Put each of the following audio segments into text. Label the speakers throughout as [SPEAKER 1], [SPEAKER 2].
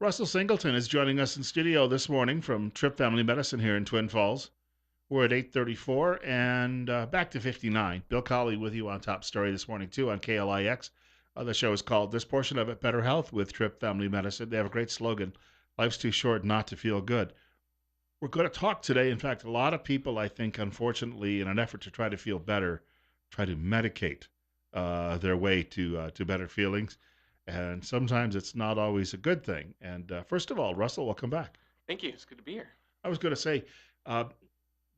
[SPEAKER 1] Russell Singleton is joining us in studio this morning from Trip Family Medicine here in Twin Falls. We're at 8:34 and back to 59. Bill Colley with you on Top Story this morning too on KLIX. The show is called This Portion of It Better Health with Trip Family Medicine. They have a great slogan: Life's too short not to feel good. We're going to talk today. In fact, a lot of people, I think, unfortunately, in an effort to try to feel better, try to medicate their way to better feelings. And sometimes it's not always a good thing. And first of all, Russell, welcome back.
[SPEAKER 2] Thank you. It's good to be here.
[SPEAKER 1] I was going to say uh,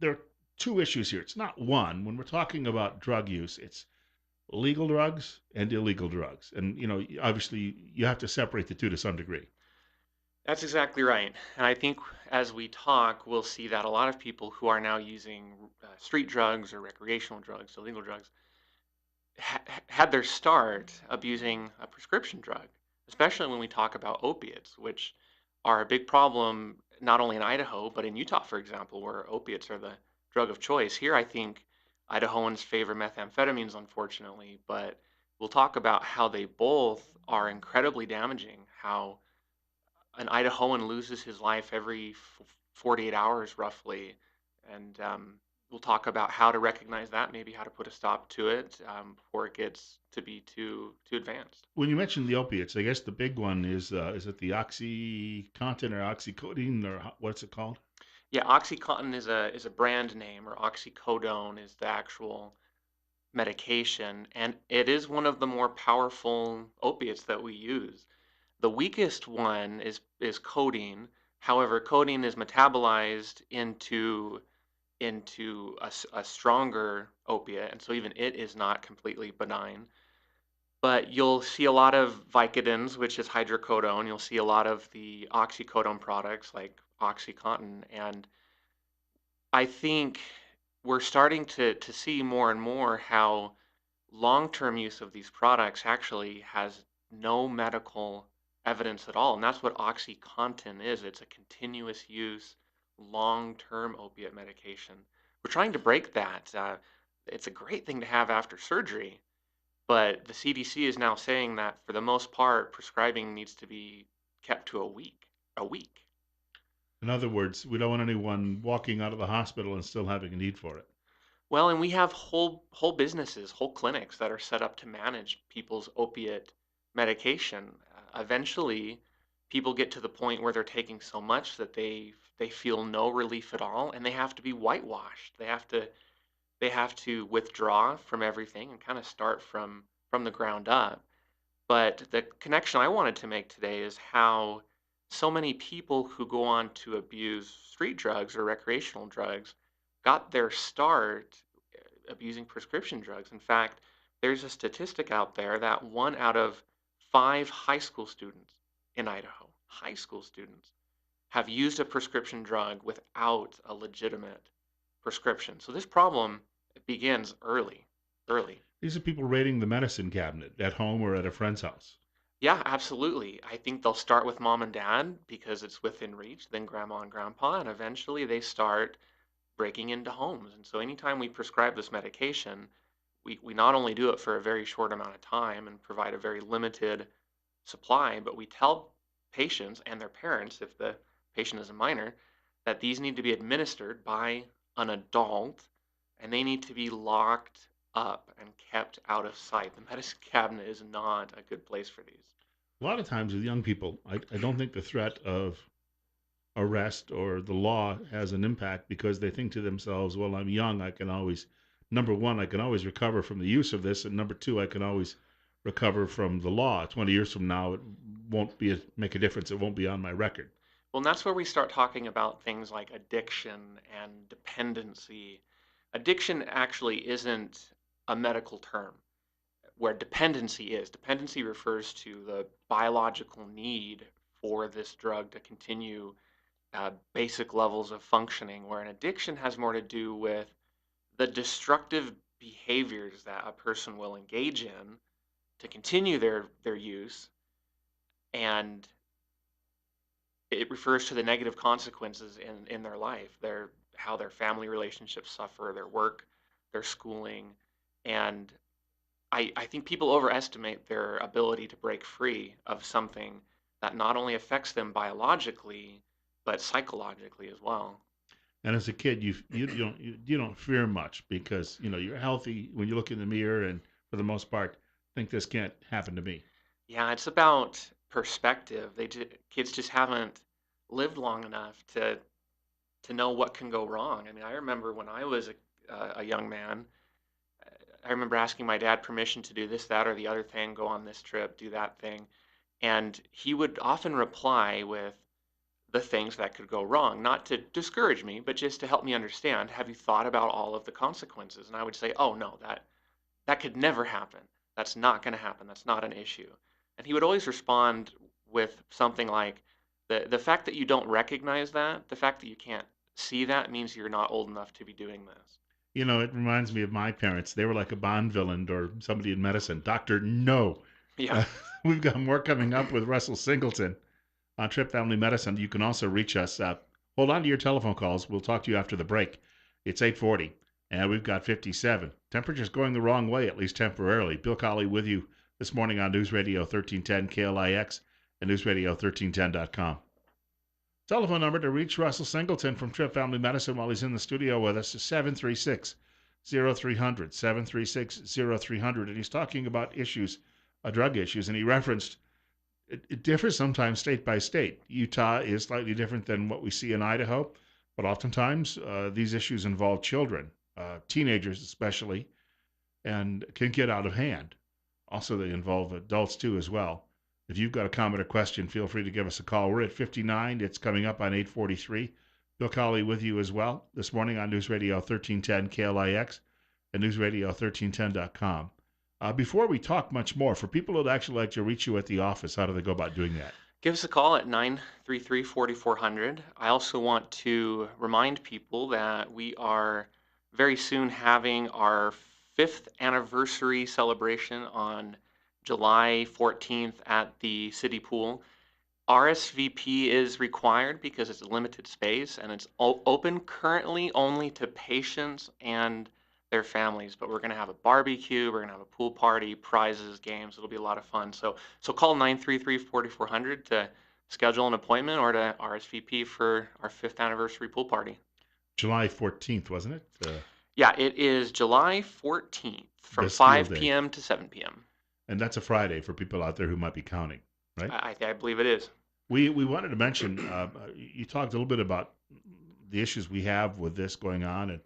[SPEAKER 1] there are two issues here. It's not one. When we're talking about drug use, it's legal drugs and illegal drugs. And, obviously, you have to separate the two to some degree.
[SPEAKER 2] That's exactly right. And I think as we talk, we'll see that a lot of people who are now using street drugs or recreational drugs, illegal drugs, had their start abusing a prescription drug, especially when we talk about opiates, which are a big problem not only in Idaho, but in Utah, for example, where opiates are the drug of choice. Here, I think Idahoans favor methamphetamines, unfortunately, but we'll talk about how they both are incredibly damaging, how an Idahoan loses his life every 48 hours roughly, and we'll talk about how to recognize that, maybe how to put a stop to it before it gets to be too advanced.
[SPEAKER 1] When you mentioned the opiates, I guess the big one is it the OxyContin or oxycodone or what's it called?
[SPEAKER 2] Yeah, OxyContin is a brand name, or oxycodone is the actual medication, and it is one of the more powerful opiates that we use. The weakest one is codeine. However, codeine is metabolized into a stronger opiate, and so even it is not completely benign. But you'll see a lot of Vicodins, which is hydrocodone. You'll see a lot of the oxycodone products like OxyContin, and I think we're starting to see more and more how long-term use of these products actually has no medical evidence at all, and that's what OxyContin is. It's a continuous use, long-term opiate medication. We're trying to break that. It's a great thing to have after surgery, but the CDC is now saying that for the most part, prescribing needs to be kept to a week. A week.
[SPEAKER 1] In other words, we don't want anyone walking out of the hospital and still having a need for it.
[SPEAKER 2] Well, and we have whole businesses, whole clinics that are set up to manage people's opiate medication. Eventually, people get to the point where they're taking so much that they feel no relief at all, and they have to be whitewashed. They have to withdraw from everything and kind of start from the ground up. But the connection I wanted to make today is how so many people who go on to abuse street drugs or recreational drugs got their start abusing prescription drugs. In fact, there's a statistic out there that 1 out of 5 high school students in Idaho, high school students, have used a prescription drug without a legitimate prescription. So this problem begins early, early.
[SPEAKER 1] These are people raiding the medicine cabinet at home or at a friend's house.
[SPEAKER 2] Yeah, absolutely. I think they'll start with mom and dad because it's within reach, then grandma and grandpa, and eventually they start breaking into homes. And so anytime we prescribe this medication, we not only do it for a very short amount of time and provide a very limited supply, but we tell patients and their parents, if the patient is a minor, that these need to be administered by an adult and they need to be locked up and kept out of sight. The medicine cabinet is not a good place for these.
[SPEAKER 1] A lot of times with young people, I don't think the threat of arrest or the law has an impact because they think to themselves, well, I'm young. I can always, number one, I can always recover from the use of this. And number two, I can always recover from the law. 20 years from now, it won't make a difference. It won't be on my record.
[SPEAKER 2] Well, and that's where we start talking about things like addiction and dependency. Addiction actually isn't a medical term, where dependency is. Dependency refers to the biological need for this drug to continue basic levels of functioning, where an addiction has more to do with the destructive behaviors that a person will engage in to continue their use, and it refers to the negative consequences in their life, their how their family relationships suffer, their work, their schooling, and I think people overestimate their ability to break free of something that not only affects them biologically, but psychologically as well.
[SPEAKER 1] And as a kid, you don't fear much because you're healthy when you look in the mirror, and for the most part, think this can't happen to me.
[SPEAKER 2] Yeah, it's about perspective. Kids just haven't lived long enough to know what can go wrong. I mean, I remember when I was a young man, I remember asking my dad permission to do this, that, or the other thing, go on this trip, do that thing. And he would often reply with the things that could go wrong, not to discourage me, but just to help me understand, have you thought about all of the consequences? And I would say, oh, no, that could never happen. That's not going to happen. That's not an issue. And he would always respond with something like, the fact that you don't recognize that, the fact that you can't see that means you're not old enough to be doing this.
[SPEAKER 1] It reminds me of my parents. They were like a Bond villain or somebody in medicine. Doctor, no.
[SPEAKER 2] Yeah.
[SPEAKER 1] Uh, we've got more coming up with Russell Singleton on Trip Family Medicine. You can also reach us. Hold on to your telephone calls. We'll talk to you after the break. It's 8:40, and we've got 57. Temperature's going the wrong way, at least temporarily. Bill Colley with you this morning on News Radio 1310 KLIX and newsradio1310.com. Telephone number to reach Russell Singleton from Trip Family Medicine while he's in the studio with us is 736 0300, 736 0300. And he's talking about issues, drug issues, and he referenced it differs sometimes state by state. Utah is slightly different than what we see in Idaho, but oftentimes these issues involve children, teenagers especially, and can get out of hand. Also, they involve adults too as well. If you've got a comment or question, feel free to give us a call. We're at 59. It's coming up on 8:43. Bill Colley with you as well this morning on News Radio 1310 KLIX and newsradio1310.com. Before we talk much more, for people who'd actually like to reach you at the office, how do they go about doing that?
[SPEAKER 2] Give us a call at 933-4400. I also want to remind people that we are very soon having our fifth anniversary celebration on July 14th at the city pool. RSVP is required because it's a limited space and it's open currently only to patients and their families. But we're going to have a barbecue, we're going to have a pool party, prizes, games. It'll be a lot of fun. So call 933-4400 to schedule an appointment or to RSVP for our fifth anniversary pool party.
[SPEAKER 1] July 14th, wasn't it?
[SPEAKER 2] Yeah, it is July 14th from
[SPEAKER 1] Bastille
[SPEAKER 2] 5
[SPEAKER 1] Day.
[SPEAKER 2] p.m. to 7 p.m.
[SPEAKER 1] And that's a Friday for people out there who might be counting, right?
[SPEAKER 2] I believe it is.
[SPEAKER 1] We wanted to mention, you talked a little bit about the issues we have with this going on, and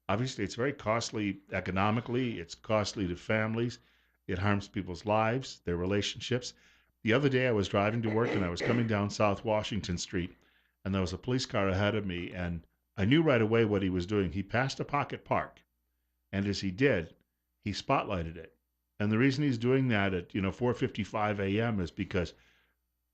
[SPEAKER 1] obviously it's very costly economically, it's costly to families, it harms people's lives, their relationships. The other day I was driving to work and I was coming down South Washington Street, and there was a police car ahead of me, and I knew right away what he was doing. He passed a pocket park, and as he did, he spotlighted it. And the reason he's doing that at 4:55 a.m. is because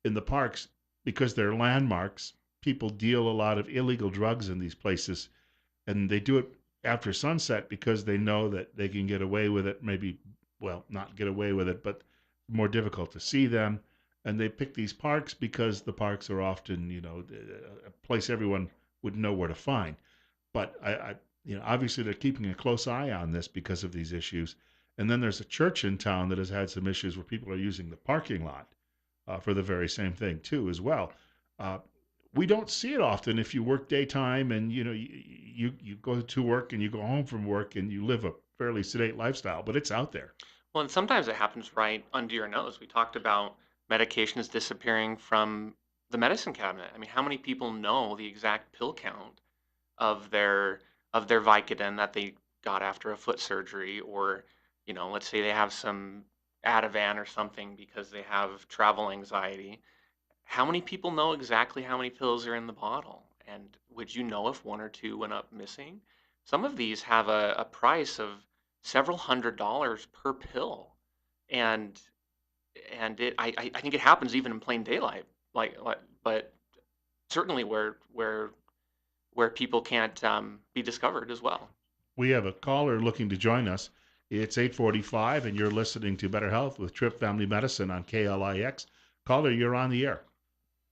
[SPEAKER 1] in the parks, because they're landmarks, people deal a lot of illegal drugs in these places, and they do it after sunset because they know that they can get away with it. Maybe, well, not get away with it, but more difficult to see them. And they pick these parks because the parks are often, a place everyone would know where to find. But obviously they're keeping a close eye on this because of these issues. And then there's a church in town that has had some issues where people are using the parking lot for the very same thing too, as well. Uh, we don't see it often if you work daytime and you go to work and you go home from work and you live a fairly sedate lifestyle, but it's out there.
[SPEAKER 2] Well, and sometimes it happens right under your nose. We talked about medications disappearing from the medicine cabinet. I mean, how many people know the exact pill count of their Vicodin that they got after a foot surgery, or let's say they have some Ativan or something because they have travel anxiety. How many people know exactly how many pills are in the bottle? And would you know if one or two went up missing? Some of these have a price of several $100s per pill. And I think it happens even in plain daylight. But certainly where people can't be discovered as well.
[SPEAKER 1] We have a caller looking to join us. It's 8:45, and you're listening to Better Health with Trip Family Medicine on KLIX. Caller, you're on the air.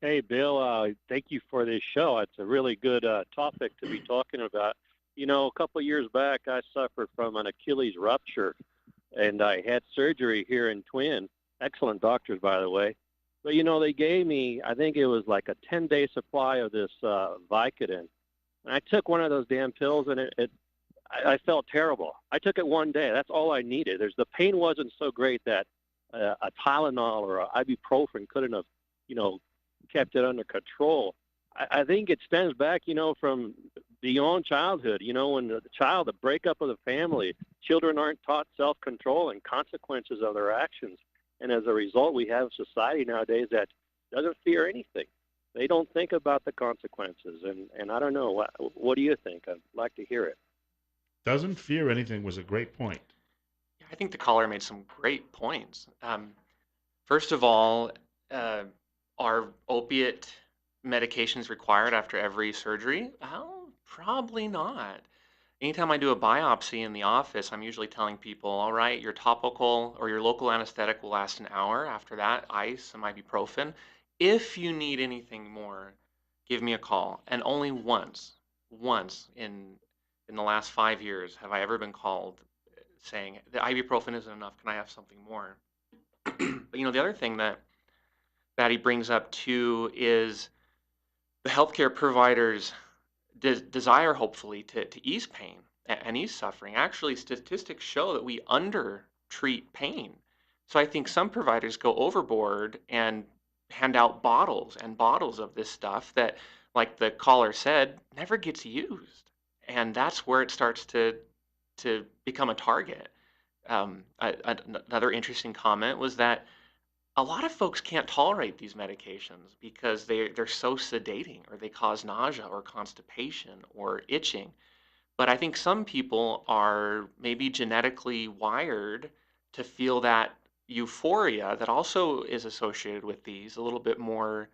[SPEAKER 3] Hey, Bill, thank you for this show. It's a really good topic to be talking about. A couple of years back, I suffered from an Achilles rupture, and I had surgery here in Twin. Excellent doctors, by the way. But they gave me, I think it was like a 10-day supply of this Vicodin, and I took one of those damn pills, and I felt terrible. I took it one day. That's all I needed. The pain wasn't so great that a Tylenol or a ibuprofen couldn't have, you know, kept it under control. I think it stems back, from beyond childhood. When the child, the breakup of the family, children aren't taught self-control and consequences of their actions, and as a result, we have a society nowadays that doesn't fear anything. They don't think about the consequences, and I don't know. What do you think? I'd like to hear it.
[SPEAKER 1] Doesn't fear anything was a great point.
[SPEAKER 2] Yeah, I think the caller made some great points. First of all, uh, are opiate medications required after every surgery? Well, probably not. Anytime I do a biopsy in the office, I'm usually telling people, all right, your topical or your local anesthetic will last an hour. After that, ice, some ibuprofen. If you need anything more, give me a call. And only once in the last 5 years have I ever been called saying the ibuprofen isn't enough. Can I have something more? But the other thing that he brings up too is the healthcare providers desire hopefully to ease pain and ease suffering. Actually, statistics show that we under treat pain. So I think some providers go overboard and hand out bottles and bottles of this stuff that, like the caller said, never gets used. And that's where it starts to become a target. Another interesting comment was that a lot of folks can't tolerate these medications because they're so sedating, or they cause nausea or constipation or itching. But I think some people are maybe genetically wired to feel that euphoria that also is associated with these a little bit more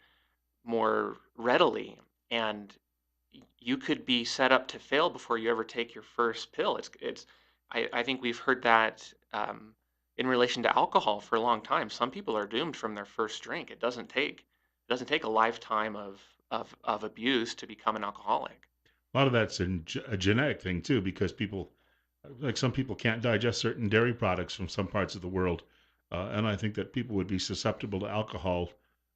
[SPEAKER 2] readily. And you could be set up to fail before you ever take your first pill. I think we've heard that in relation to alcohol for a long time. Some people are doomed from their first drink. It doesn't take a lifetime of abuse to become an alcoholic.
[SPEAKER 1] A lot of that's a genetic thing too, because people, like some people, can't digest certain dairy products from some parts of the world, and I think that people would be susceptible to alcohol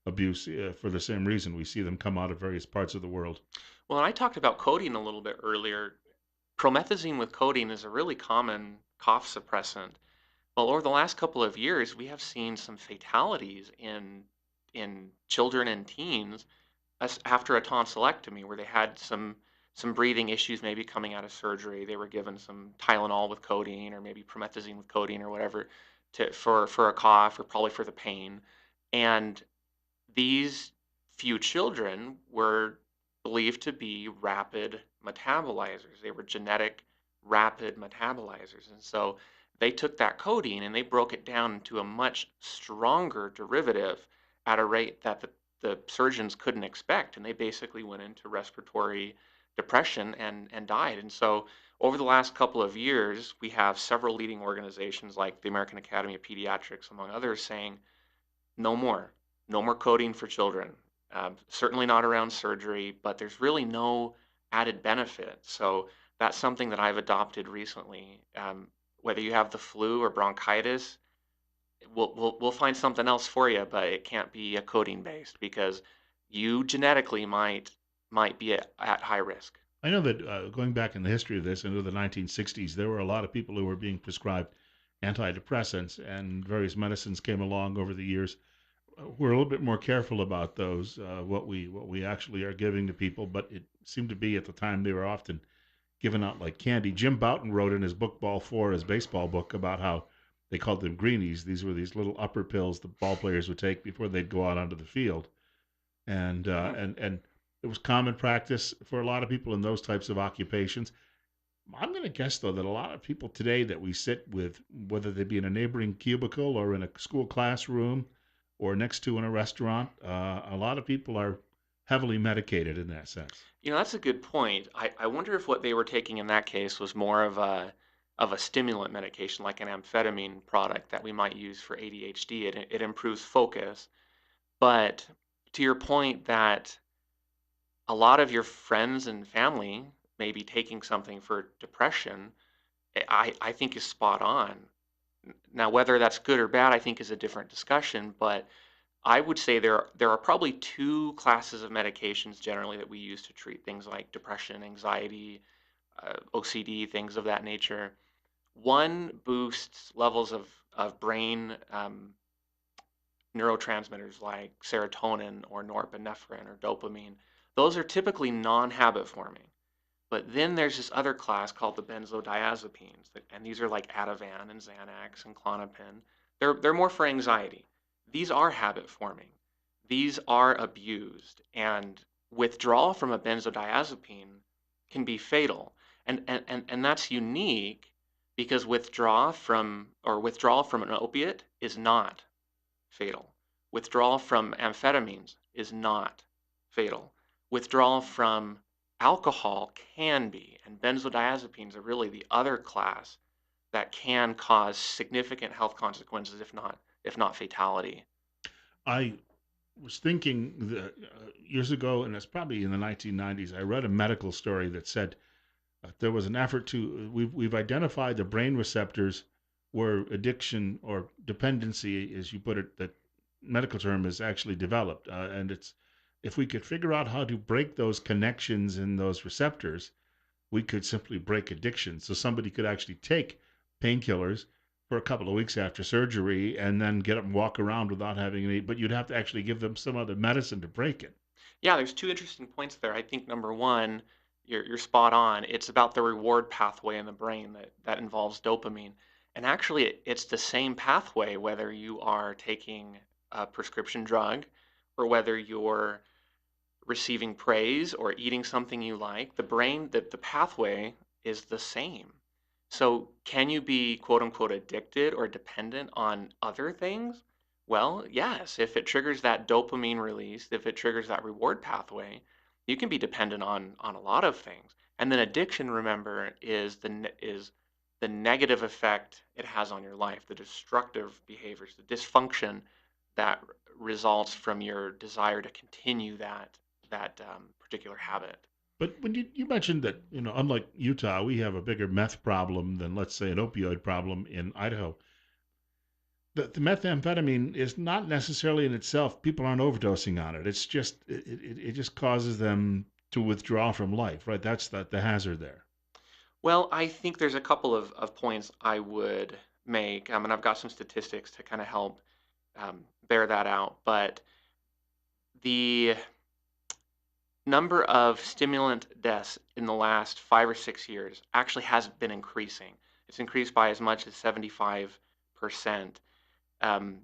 [SPEAKER 1] abuse for the same reason. We see them come out of various parts of the world.
[SPEAKER 2] Well, and I talked about codeine a little bit earlier. Promethazine with codeine is a really common cough suppressant. Well, over the last couple of years, we have seen some fatalities in children and teens after a tonsillectomy, where they had some breathing issues, maybe coming out of surgery. They were given some Tylenol with codeine, or maybe promethazine with codeine, or whatever, for a cough, or probably for the pain. And these few children were believed to be rapid metabolizers. They were genetic rapid metabolizers. And so they took that codeine and they broke it down into a much stronger derivative at a rate that the surgeons couldn't expect. And they basically went into respiratory depression and died. And so over the last couple of years, we have several leading organizations like the American Academy of Pediatrics, among others, saying no more. No more coding for children. Certainly not around surgery, but there's really no added benefit. So that's something that I've adopted recently. Whether you have the flu or bronchitis, we'll find something else for you, but it can't be a coding based, because you genetically might be at high risk.
[SPEAKER 1] I know that going back in the history of this, into the 1960s, there were a lot of people who were being prescribed antidepressants, and various medicines came along over the years. We're a little bit more careful about those, what we actually are giving to people, but it seemed to be at the time they were often given out like candy. Jim Bouton wrote in his book Ball Four, his baseball book, about how they called them greenies. These were these little upper pills the ball players would take before they'd go out onto the field, and
[SPEAKER 2] Hmm.
[SPEAKER 1] it was common practice for a lot of people in those types of occupations. I'm going to guess though that a lot of people today that we sit with, whether they be in a neighboring cubicle or in a school classroom or next to in a restaurant, a lot of people are heavily medicated in that sense.
[SPEAKER 2] That's a good point. I wonder if what they were taking in that case was more of a stimulant medication, like an amphetamine product that we might use for ADHD. It improves focus. But to your point that a lot of your friends and family may be taking something for depression, I think is spot on. Now, whether that's good or bad, I think is a different discussion. But I would say there are probably two classes of medications generally that we use to treat things like depression, anxiety, OCD, things of that nature. One boosts levels of brain neurotransmitters like serotonin or norepinephrine or dopamine. Those are typically non-habit forming. But then there's this other class called the benzodiazepines, and these are like Ativan and Xanax and Klonopin. They're more for anxiety. These are habit forming. These are abused, and withdrawal from a benzodiazepine can be fatal. And that's unique because withdrawal from an opiate is not fatal. Withdrawal from amphetamines is not fatal. Withdrawal from alcohol can be, and benzodiazepines are really the other class that can cause significant health consequences, if not fatality.
[SPEAKER 1] I was thinking that, years ago, and it's probably in the 1990s, I read a medical story that said there was an effort to we've identified the brain receptors where addiction or dependency, as you put it, that medical term is actually developed, and it's if we could figure out how to break those connections in those receptors, we could simply break addiction. So somebody could actually take painkillers for a couple of weeks after surgery and then get up and walk around without having any, but you'd have to actually give them some other medicine to break it.
[SPEAKER 2] Yeah, there's two interesting points there. I think number one, you're spot on. It's about the reward pathway in the brain that involves dopamine. And actually, it's the same pathway whether you are taking a prescription drug or whether you're receiving praise or eating something you like. The pathway is the same. So, can you be quote unquote addicted or dependent on other things? Well, yes, if it triggers that dopamine release, if it triggers that reward pathway, you can be dependent on a lot of things. And then addiction, remember, is the negative effect it has on your life, the destructive behaviors, the dysfunction that results from your desire to continue that particular habit.
[SPEAKER 1] But when you mentioned that, unlike Utah, we have a bigger meth problem than, let's say, an opioid problem in Idaho. The methamphetamine is not necessarily in itself, people aren't overdosing on it. It's just, it just causes them to withdraw from life, right? That's the hazard there.
[SPEAKER 2] Well, I think there's a couple of points I would make, and I've got some statistics to kind of help bear that out. But the number of stimulant deaths in the last 5 or 6 years actually has been increasing. It's increased by as much as 75%. Um,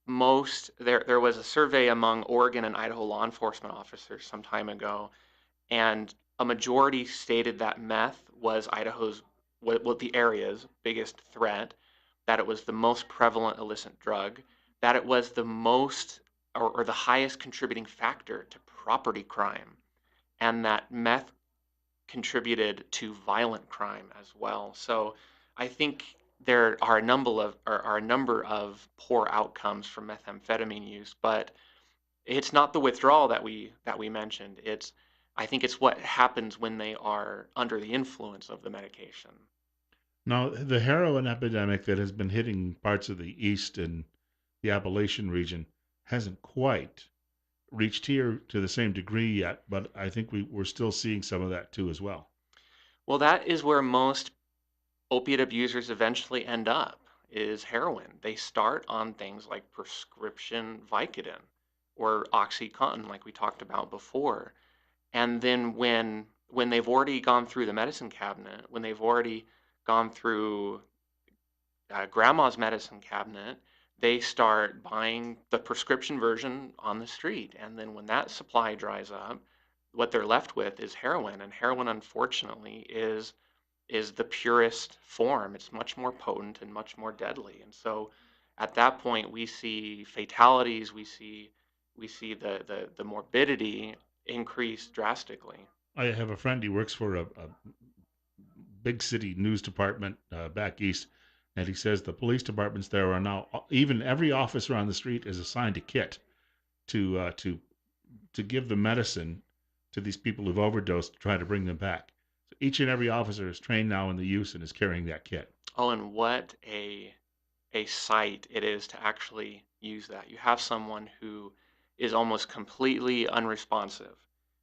[SPEAKER 2] there was a survey among Oregon and Idaho law enforcement officers some time ago, and a majority stated that meth was Idaho's what the area's biggest threat, that it was the most prevalent illicit drug, that it was the most or the highest contributing factor to property crime, and that meth contributed to violent crime as well. So I think there are a number of poor outcomes from methamphetamine use, but it's not the withdrawal that we mentioned. I think it's what happens when they are under the influence of the medication.
[SPEAKER 1] Now, the heroin epidemic that has been hitting parts of the East and the Appalachian region hasn't quite reached here to the same degree yet, but I think we're still seeing some of that too as well.
[SPEAKER 2] Well, that is where most opiate abusers eventually end up is heroin. They start on things like prescription Vicodin or OxyContin like we talked about before. And then when they've already gone through the medicine cabinet, when they've already gone through grandma's medicine cabinet, they start buying the prescription version on the street. And then when that supply dries up, what they're left with is heroin. And heroin, unfortunately, is the purest form. It's much more potent and much more deadly. And so at that point, we see fatalities, we see the morbidity increase drastically.
[SPEAKER 1] I have a friend, he works for a big city news department back east, and he says the police departments there are now, even every officer on the street is assigned a kit to to give the medicine to these people who've overdosed to try to bring them back. So each and every officer is trained now in the use and is carrying that kit.
[SPEAKER 2] Oh, and what a a sight it is to actually use that. You have someone who is almost completely unresponsive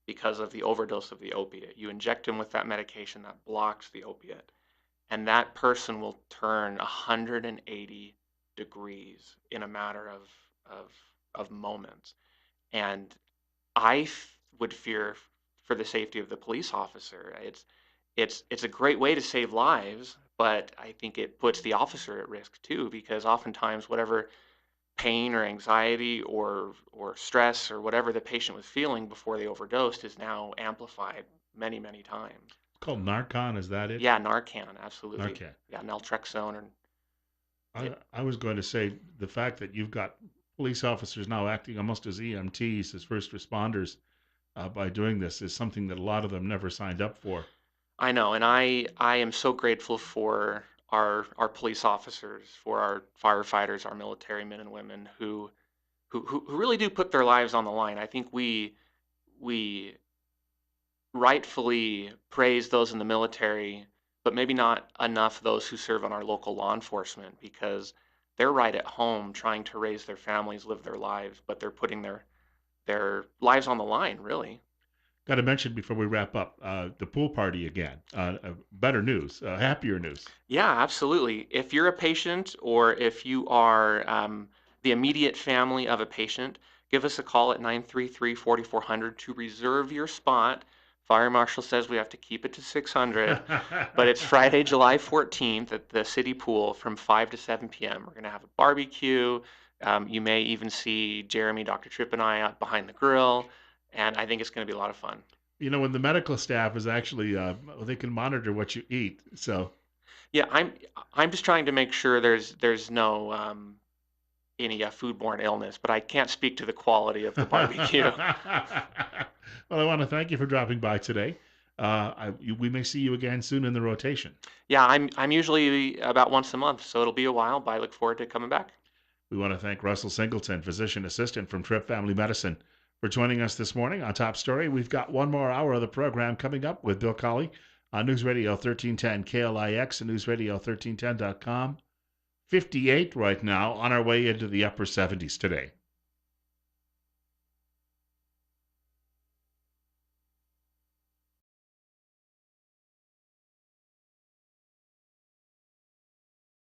[SPEAKER 2] because of the overdose of the opiate. You inject them with that medication that blocks the opiate, and that person will turn 180 degrees in a matter of of moments. And would fear for the safety of the police officer. It's a great way to save lives, but I think it puts the officer at risk too, because oftentimes whatever pain or anxiety or stress or whatever the patient was feeling before they overdosed is now amplified many times.
[SPEAKER 1] It's called Narcan, is that it?
[SPEAKER 2] Yeah, Narcan, absolutely.
[SPEAKER 1] Narcan.
[SPEAKER 2] Yeah, naltrexone, and
[SPEAKER 1] I was going to say the fact that you've got police officers now acting almost as EMTs, as first responders, by doing this is something that a lot of them never signed up for.
[SPEAKER 2] I know, and I am so grateful for our police officers, for our firefighters, our military men and women who really do put their lives on the line. I think we rightfully praise those in the military, but maybe not enough those who serve on our local law enforcement, because they're right at home trying to raise their families, live their lives, but they're putting their lives on the line, really.
[SPEAKER 1] Got to mention before we wrap up the pool party again. Better news, happier news.
[SPEAKER 2] Yeah, absolutely. If you're a patient or if you are the immediate family of a patient, give us a call at 933-4400 to reserve your spot. Fire Marshal says we have to keep it to 600, but it's Friday, July 14th at the city pool from 5 to 7 p.m. We're going to have a barbecue. You may even see Jeremy, Dr. Tripp, and I out behind the grill, and I think it's going to be a lot of fun.
[SPEAKER 1] You know, when the medical staff is actually, they can monitor what you eat. So,
[SPEAKER 2] Yeah, I'm just trying to make sure there's no any foodborne illness, but I can't speak to the quality of the barbecue.
[SPEAKER 1] well, I want to thank you for dropping by today. We may see you again soon in the rotation.
[SPEAKER 2] Yeah, I'm usually about once a month, so it'll be a while, but I look forward to coming back.
[SPEAKER 1] We want to thank Russell Singleton, physician assistant from Tripp Family Medicine, for joining us this morning on Top Story. We've got one more hour of the program coming up with Bill Colley on News Radio 1310 KLIX and newsradio1310.com. 58 right now, on our way into the upper 70s today.